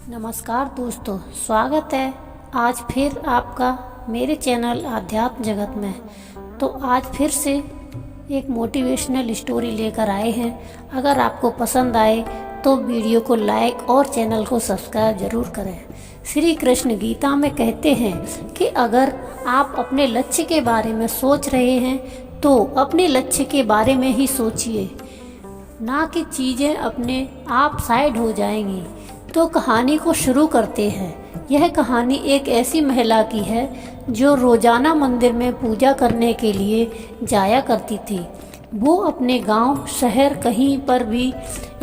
नमस्कार दोस्तों, स्वागत है आज फिर आपका मेरे चैनल आध्यात्म जगत में। तो आज फिर से एक मोटिवेशनल स्टोरी लेकर आए हैं। अगर आपको पसंद आए तो वीडियो को लाइक और चैनल को सब्सक्राइब जरूर करें। श्री कृष्ण गीता में कहते हैं कि अगर आप अपने लक्ष्य के बारे में सोच रहे हैं तो अपने लक्ष्य के बारे में ही सोचिए, ना कि चीज़ें अपने आप साइड हो जाएंगी। तो कहानी को शुरू करते हैं। यह कहानी एक ऐसी महिला की है जो रोजाना मंदिर में पूजा करने के लिए जाया करती थी। वो अपने गांव, शहर कहीं पर भी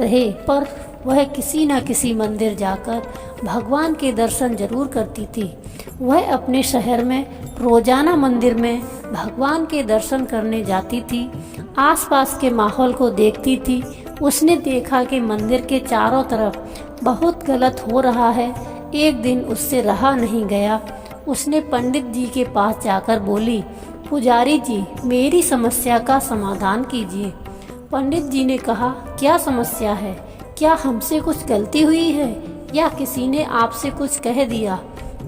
रहे, पर वह किसी न किसी मंदिर जाकर भगवान के दर्शन जरूर करती थी। वह अपने शहर में रोजाना मंदिर में भगवान के दर्शन करने जाती थी। आसपास के माहौल को देखती थी। उसने देखा कि मंदिर के चारों तरफ बहुत गलत हो रहा है। एक दिन उससे रहा नहीं गया। उसने पंडित जी के पास जाकर बोली, पुजारी जी, मेरी समस्या का समाधान कीजिए। पंडित जी ने कहा, क्या समस्या है? क्या हमसे कुछ गलती हुई है या किसी ने आपसे कुछ कह दिया?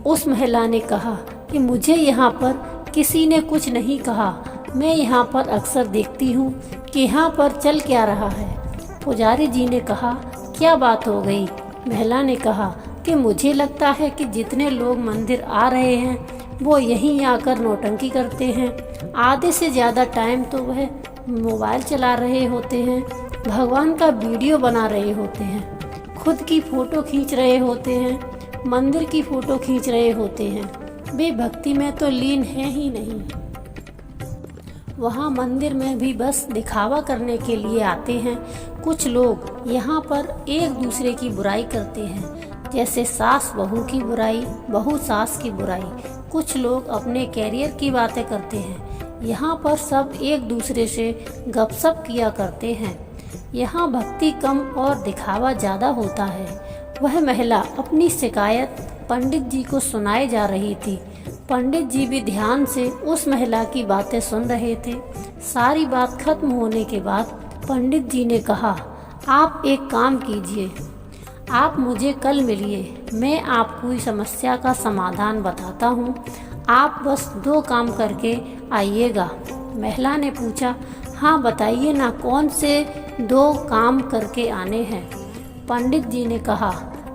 उस महिला ने कहा कि मुझे यहाँ पर किसी ने कुछ नहीं कहा। मैं यहाँ पर अक्सर देखती हूँ कि यहाँ पर चल क्या रहा है। पुजारी जी ने कहा, क्या बात हो गई? महिला ने कहा कि मुझे लगता है कि जितने लोग मंदिर आ रहे हैं वो यहीं आकर नौटंकी करते हैं। आधे से ज़्यादा टाइम तो वह मोबाइल चला रहे होते हैं, भगवान का वीडियो बना रहे होते हैं, खुद की फ़ोटो खींच रहे होते हैं, मंदिर की फ़ोटो खींच रहे होते हैं। वे भक्ति में तो लीन हैं ही नहीं। वहाँ मंदिर में भी बस दिखावा करने के लिए आते हैं। कुछ लोग यहाँ पर एक दूसरे की बुराई करते हैं, जैसे सास बहू की बुराई, बहू सास की बुराई। कुछ लोग अपने कैरियर की बातें करते हैं। यहाँ पर सब एक दूसरे से गपशप किया करते हैं। यहाँ भक्ति कम और दिखावा ज़्यादा होता है। वह महिला अपनी शिकायत पंडित जी को सुनाए जा रही थी। पंडित जी भी ध्यान से उस महिला की बातें सुन रहे थे। सारी बात खत्म होने के बाद पंडित जी ने कहा, आप एक काम कीजिए, आप मुझे कल मिलिए, मैं आपको इस समस्या का समाधान बताता हूँ। आप बस 2 काम करके आइएगा। महिला ने पूछा, हाँ बताइए ना, कौन से 2 काम करके आने हैं? पंडित जी ने कहा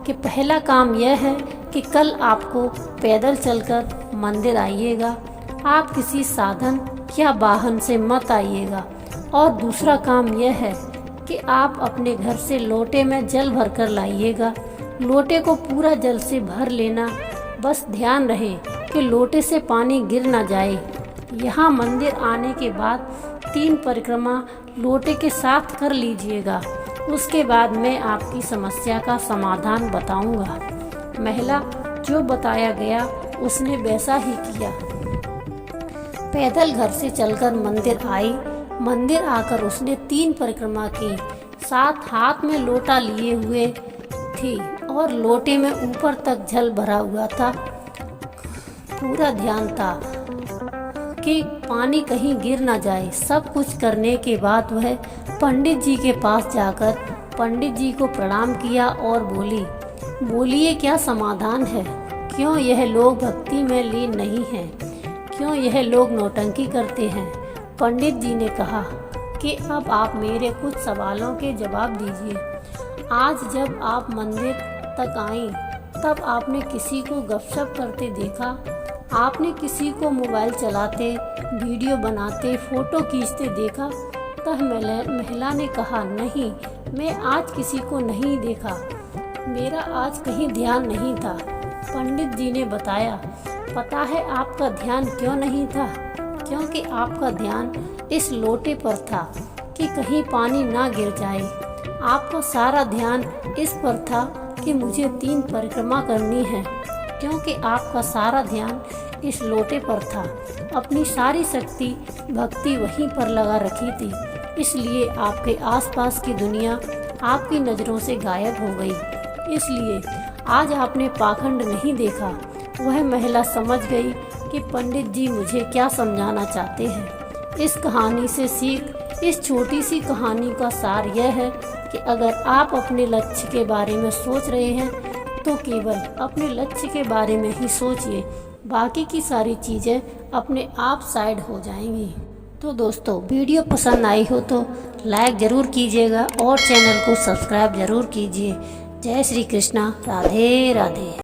कि पहला काम यह है कि कल आपको पैदल चलकर मंदिर आइएगा। आप किसी साधन या वाहन से मत आइएगा। और दूसरा काम यह है कि आप अपने घर से लोटे में जल भर कर लाइएगा। लोटे को पूरा जल से भर लेना, बस ध्यान रहे कि लोटे से पानी गिर ना जाए। यहाँ मंदिर आने के बाद 3 परिक्रमा लोटे के साथ कर लीजिएगा। उसके बाद मैं आपकी समस्या का समाधान बताऊंगा। महिला जो बताया गया उसने वैसा ही किया। पैदल घर से चलकर मंदिर आई। मंदिर आकर उसने 3 परिक्रमा की। साथ हाथ में लोटा लिए हुए थी और लोटे में ऊपर तक जल भरा हुआ था। पूरा ध्यान था कि पानी कहीं गिर ना जाए। सब कुछ करने के बाद वह पंडित जी के पास जाकर पंडित जी को प्रणाम किया और बोली, बोलिए क्या समाधान है? क्यों यह लोग भक्ति में लीन नहीं हैं? क्यों यह लोग नौटंकी करते हैं? पंडित जी ने कहा कि अब आप मेरे कुछ सवालों के जवाब दीजिए। आज जब आप मंदिर तक आईं तब आपने किसी को गपशप करते देखा? आपने किसी को मोबाइल चलाते, वीडियो बनाते, फ़ोटो खींचते देखा? तब महिला ने कहा, नहीं, मैं आज किसी को नहीं देखा। मेरा आज कहीं ध्यान नहीं था। पंडित जी ने बताया, पता है आपका ध्यान क्यों नहीं था? क्योंकि आपका ध्यान इस लोटे पर था कि कहीं पानी ना गिर जाए। आपका सारा ध्यान इस पर था कि मुझे 3 परिक्रमा करनी है, क्योंकि आपका सारा ध्यान इस लोटे पर था। अपनी सारी शक्ति, भक्ति वहीं पर लगा रखी थी। इसलिए आपके आसपास की दुनिया आपकी नज़रों से गायब हो गई। इसलिए आज आपने पाखंड नहीं देखा। वह महिला समझ गई कि पंडित जी मुझे क्या समझाना चाहते हैं। इस कहानी से सीख, इस छोटी सी कहानी का सार यह है कि अगर आप अपने लक्ष्य के बारे में सोच रहे हैं तो केवल अपने लक्ष्य के बारे में ही सोचिए, बाकी की सारी चीज़ें अपने आप साइड हो जाएंगी। तो दोस्तों, वीडियो पसंद आई हो तो लाइक ज़रूर कीजिएगा और चैनल को सब्सक्राइब ज़रूर कीजिए। जय श्री कृष्णा, राधे राधे।